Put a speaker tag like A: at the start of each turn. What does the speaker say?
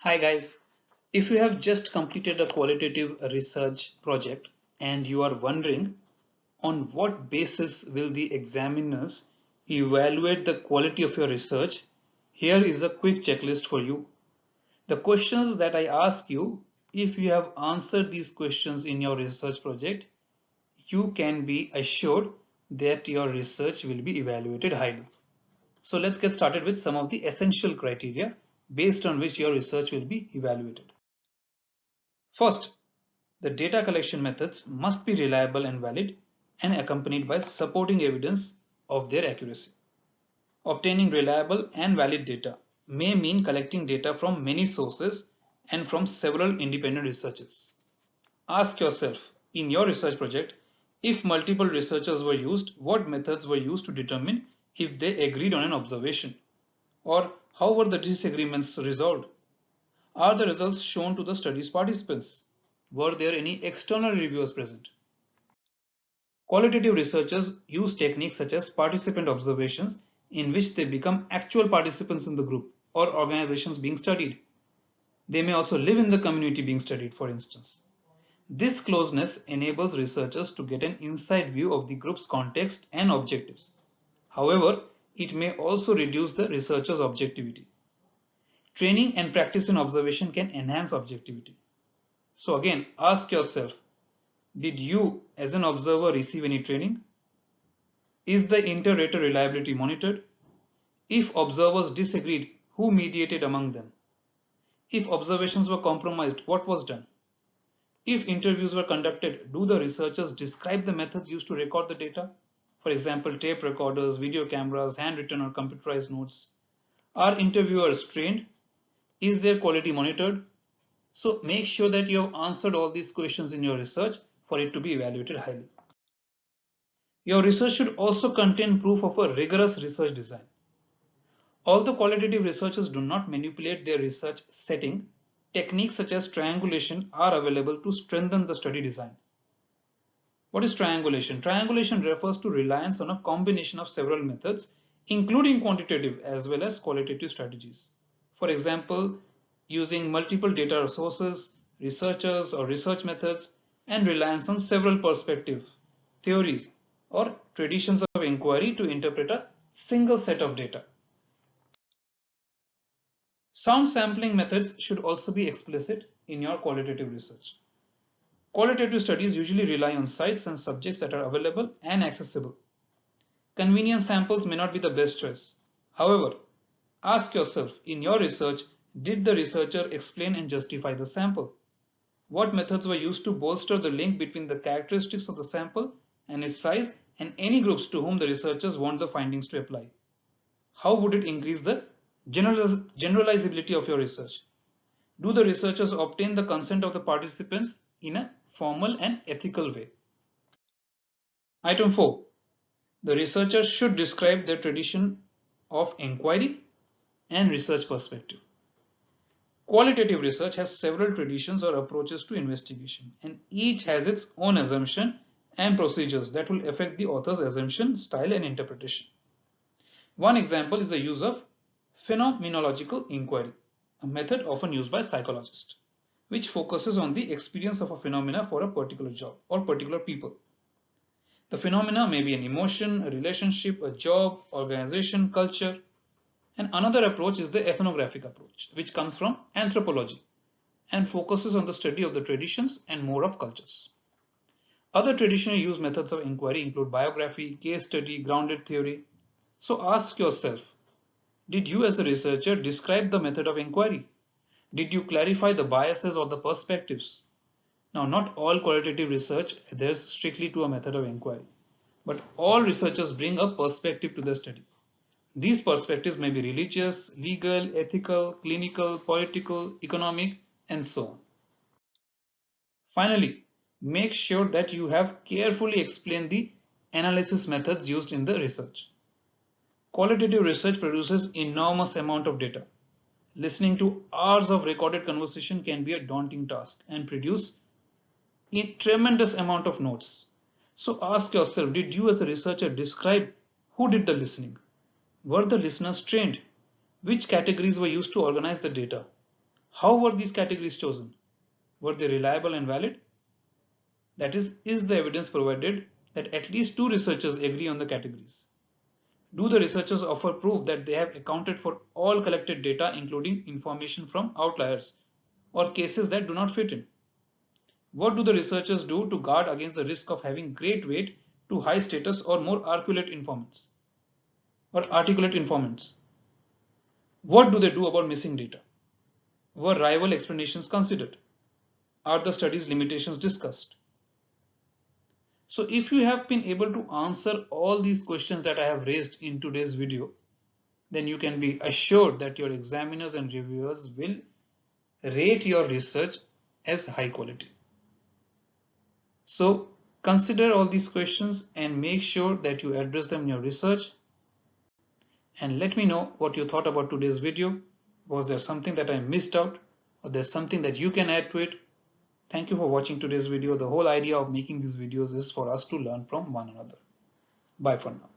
A: Hi guys, if you have just completed a qualitative research project and you are wondering on what basis will the examiners evaluate the quality of your research, here is a quick checklist for you. The questions that I ask you, if you have answered these questions in your research project, you can be assured that your research will be evaluated highly. So let's get started with some of the essential criteria based on which your research will be evaluated. First, the data collection methods must be reliable and valid and accompanied by supporting evidence of their accuracy. Obtaining reliable and valid data may mean collecting data from many sources and from several independent researchers. Ask yourself in your research project, if multiple researchers were used, what methods were used to determine if they agreed on an observation? Or how were the disagreements resolved? Are the results shown to the study's participants? Were there any external reviewers present? Qualitative researchers use techniques such as participant observations in which they become actual participants in the group or organizations being studied. They may also live in the community being studied, for instance. This closeness enables researchers to get an inside view of the group's context and objectives. However, it may also reduce the researcher's objectivity. Training and practice in observation can enhance objectivity. So again, ask yourself, did you as an observer receive any training? Is the inter-rater reliability monitored? If observers disagreed, who mediated among them? If observations were compromised, what was done? If interviews were conducted, do the researchers describe the methods used to record the data? For example, tape recorders, video cameras, handwritten or computerized notes. Are interviewers trained? Is their quality monitored? So make sure that you have answered all these questions in your research for it to be evaluated highly. Your research should also contain proof of a rigorous research design. Although qualitative researchers do not manipulate their research setting, techniques such as triangulation are available to strengthen the study design. What is triangulation? Triangulation refers to reliance on a combination of several methods, including quantitative as well as qualitative strategies. For example, using multiple data sources, researchers or research methods, and reliance on several perspectives, theories, or traditions of inquiry to interpret a single set of data. Sound sampling methods should also be explicit in your qualitative research. Qualitative studies usually rely on sites and subjects that are available and accessible. Convenient samples may not be the best choice. However, ask yourself, in your research, did the researcher explain and justify the sample? What methods were used to bolster the link between the characteristics of the sample and its size and any groups to whom the researchers want the findings to apply? How would it increase the generalizability of your research? Do the researchers obtain the consent of the participants in a formal and ethical way? Item 4. The researcher should describe their tradition of inquiry and research perspective. Qualitative research has several traditions or approaches to investigation, and each has its own assumption and procedures that will affect the author's assumption, style, and interpretation. One example is the use of phenomenological inquiry, a method often used by psychologists, which focuses on the experience of a phenomena for a particular job or particular people. The phenomena may be an emotion, a relationship, a job, organization, culture. And another approach is the ethnographic approach, which comes from anthropology and focuses on the study of the traditions and more of cultures. Other traditionally used methods of inquiry include biography, case study, grounded theory. So ask yourself, did you as a researcher describe the method of inquiry? Did you clarify the biases or the perspectives? Now, not all qualitative research adheres strictly to a method of inquiry, but all researchers bring a perspective to the study. These perspectives may be religious, legal, ethical, clinical, political, economic, and so on. Finally, make sure that you have carefully explained the analysis methods used in the research. Qualitative research produces enormous amount of data. Listening to hours of recorded conversation can be a daunting task and produce a tremendous amount of notes. So ask yourself, did you as a researcher describe who did the listening? Were the listeners trained? Which categories were used to organize the data? How were these categories chosen? Were they reliable and valid? That is the evidence provided that at least two researchers agree on the categories? Do the researchers offer proof that they have accounted for all collected data, including information from outliers or cases that do not fit in? What do the researchers do to guard against the risk of having great weight to high status or more articulate informants? What do they do about missing data? Were rival explanations considered? Are the study's limitations discussed? So if you have been able to answer all these questions that I have raised in today's video, then you can be assured that your examiners and reviewers will rate your research as high quality. So consider all these questions and make sure that you address them in your research. And let me know what you thought about today's video. Was there something that I missed out, or there's something that you can add to it? Thank you for watching today's video. The whole idea of making these videos is for us to learn from one another. Bye for now.